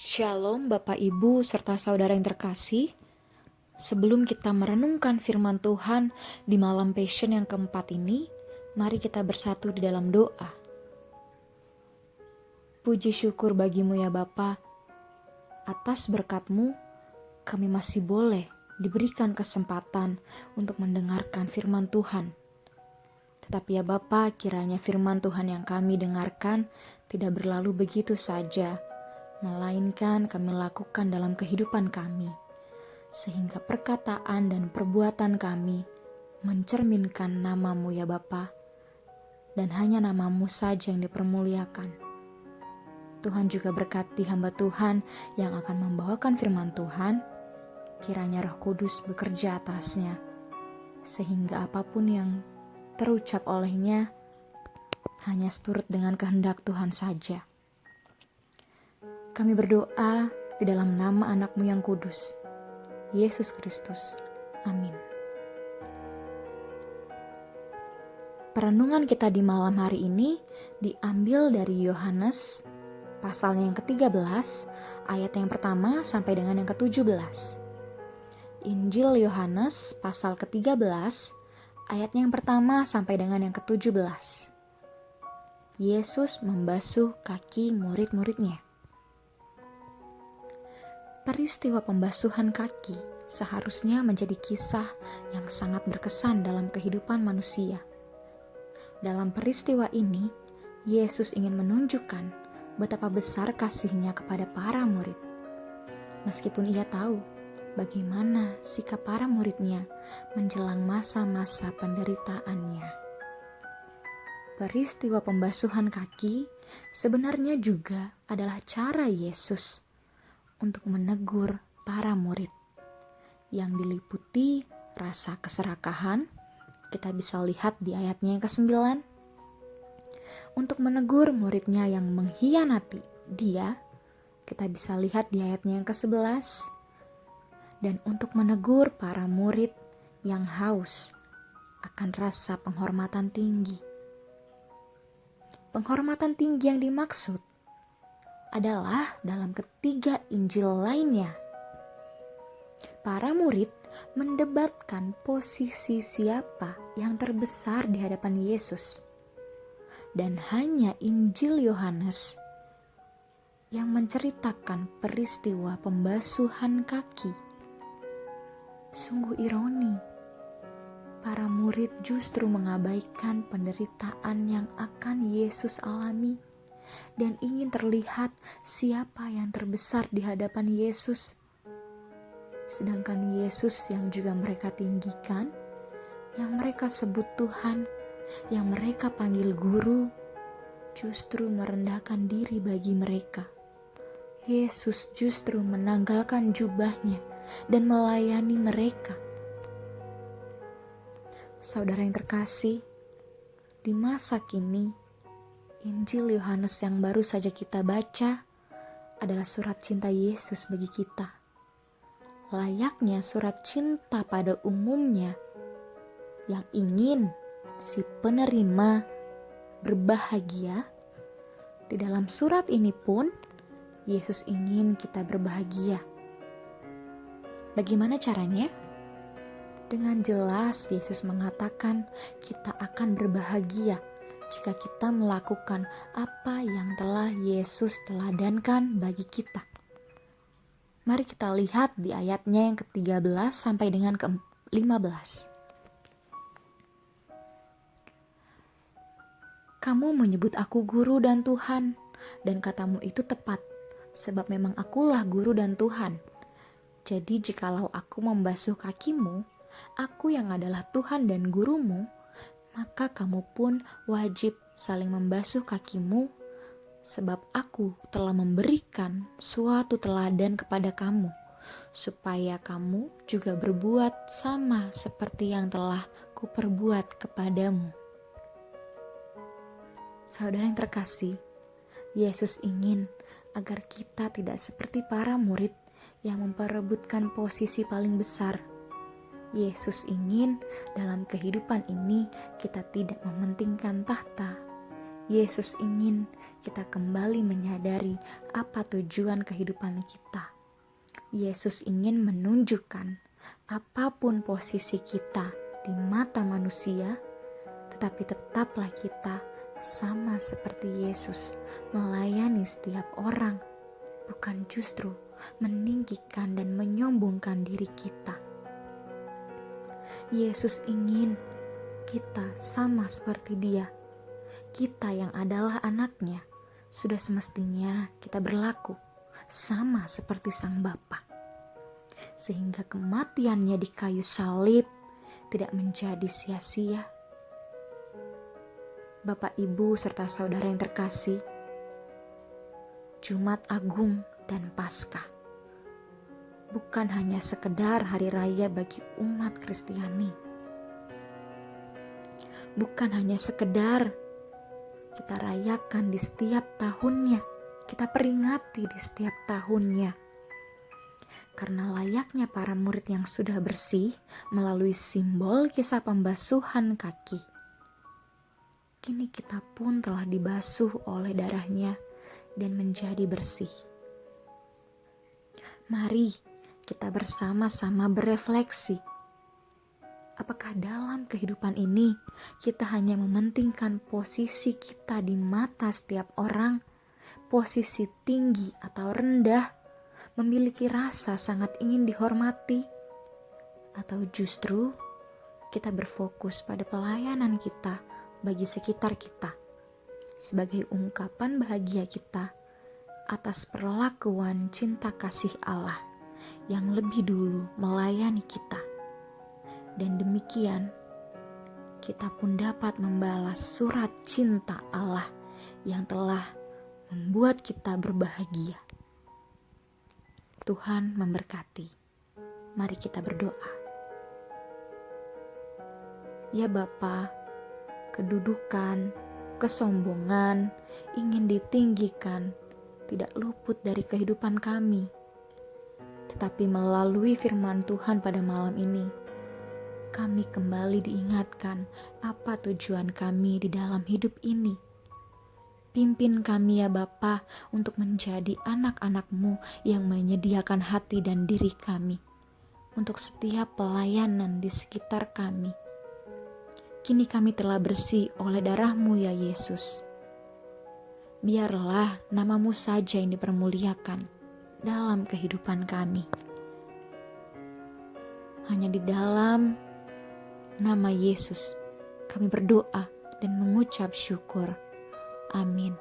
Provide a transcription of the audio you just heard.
Shalom Bapak Ibu serta saudara yang terkasih. Sebelum kita merenungkan firman Tuhan di malam Passion yang keempat ini, mari kita bersatu di dalam doa. Puji syukur bagimu ya Bapa, atas berkat-Mu kami masih boleh diberikan kesempatan untuk mendengarkan firman Tuhan. Tetapi ya Bapa, kiranya firman Tuhan yang kami dengarkan tidak berlalu begitu saja, melainkan kami lakukan dalam kehidupan kami, sehingga perkataan dan perbuatan kami mencerminkan nama-Mu ya Bapa, dan hanya nama-Mu saja yang dipermuliakan. Tuhan juga berkati hamba Tuhan yang akan membawakan firman Tuhan, kiranya Roh Kudus bekerja atasnya, sehingga apapun yang terucap olehnya hanya seturut dengan kehendak Tuhan saja. Kami berdoa di dalam nama anak-Mu yang kudus, Yesus Kristus. Amin. Perenungan kita di malam hari ini diambil dari Yohanes pasalnya yang ke-13, ayat yang pertama sampai dengan yang ke-17. Injil Yohanes pasal ke-13, ayat yang pertama sampai dengan yang ke-17. Yesus membasuh kaki murid-muridnya. Peristiwa pembasuhan kaki seharusnya menjadi kisah yang sangat berkesan dalam kehidupan manusia. Dalam peristiwa ini, Yesus ingin menunjukkan betapa besar kasih-Nya kepada para murid. Meskipun Ia tahu bagaimana sikap para murid-Nya menjelang masa-masa penderitaannya. Peristiwa pembasuhan kaki sebenarnya juga adalah cara Yesus untuk menegur para murid yang diliputi rasa keserakahan. Kita bisa lihat di ayatnya yang ke-9, untuk menegur muridnya yang mengkhianati Dia. Kita bisa lihat di ayatnya yang ke-11, dan untuk menegur para murid yang haus akan rasa penghormatan tinggi. Penghormatan tinggi yang dimaksud adalah dalam ketiga Injil lainnya. Para murid mendebatkan posisi siapa yang terbesar di hadapan Yesus. Dan hanya Injil Yohanes yang menceritakan peristiwa pembasuhan kaki. Sungguh ironi, para murid justru mengabaikan penderitaan yang akan Yesus alami dan ingin terlihat siapa yang terbesar di hadapan Yesus. Sedangkan Yesus yang juga mereka tinggikan, yang mereka sebut Tuhan, yang mereka panggil guru, justru merendahkan diri bagi mereka. Yesus justru menanggalkan jubahnya dan melayani mereka. Saudara yang terkasih, di masa kini, Injil Yohanes yang baru saja kita baca adalah surat cinta Yesus bagi kita. Layaknya surat cinta pada umumnya yang ingin si penerima berbahagia, di dalam surat ini pun Yesus ingin kita berbahagia. Bagaimana caranya? Dengan jelas Yesus mengatakan kita akan berbahagia jika kita melakukan apa yang telah Yesus teladankan bagi kita. Mari kita lihat di ayatnya yang ke-13 sampai dengan ke-15. Kamu menyebut aku guru dan Tuhan, dan katamu itu tepat, sebab memang akulah guru dan Tuhan. Jadi jikalau aku membasuh kakimu, aku yang adalah Tuhan dan gurumu, maka kamu pun wajib saling membasuh kakimu, sebab aku telah memberikan suatu teladan kepada kamu, supaya kamu juga berbuat sama seperti yang telah kuperbuat kepadamu. Saudara yang terkasih, Yesus ingin agar kita tidak seperti para murid yang memperebutkan posisi paling besar. Yesus ingin dalam kehidupan ini kita tidak mementingkan tahta, Yesus ingin kita kembali menyadari apa tujuan kehidupan kita. Yesus ingin menunjukkan apapun posisi kita di mata manusia, tetapi tetaplah kita sama seperti Yesus, melayani setiap orang, bukan justru meninggikan dan menyombongkan diri kita. Yesus ingin kita sama seperti Dia. Kita yang adalah anaknya, sudah semestinya kita berlaku sama seperti Sang Bapa. Sehingga kematiannya di kayu salib tidak menjadi sia-sia. Bapak, Ibu, serta saudara yang terkasih, Jumat Agung dan Paskah bukan hanya sekedar hari raya bagi umat Kristiani. Bukan hanya sekedar kita rayakan di setiap tahunnya, kita peringati di setiap tahunnya. Karena layaknya para murid yang sudah bersih melalui simbol kisah pembasuhan kaki, kini kita pun telah dibasuh oleh darahnya dan menjadi bersih. Mari kita bersama-sama berefleksi. Apakah dalam kehidupan ini kita hanya mementingkan posisi kita di mata setiap orang, posisi tinggi atau rendah, memiliki rasa sangat ingin dihormati, atau justru kita berfokus pada pelayanan kita bagi sekitar kita sebagai ungkapan bahagia kita atas perlakuan cinta kasih Allah yang lebih dulu melayani kita. Dan demikian, kita pun dapat membalas surat cinta Allah yang telah membuat kita berbahagia. Tuhan memberkati. Mari kita berdoa. Ya Bapa, kedudukan, kesombongan, ingin ditinggikan, tidak luput dari kehidupan kami. Tetapi melalui firman Tuhan pada malam ini, kami kembali diingatkan apa tujuan kami di dalam hidup ini. Pimpin kami ya Bapa untuk menjadi anak-anak-Mu yang menyediakan hati dan diri kami untuk setiap pelayanan di sekitar kami. Kini kami telah bersih oleh darah-Mu ya Yesus. Biarlah nama-Mu saja yang dipermuliakan dalam kehidupan kami. Hanya di dalam nama Yesus kami berdoa dan mengucap syukur. Amin.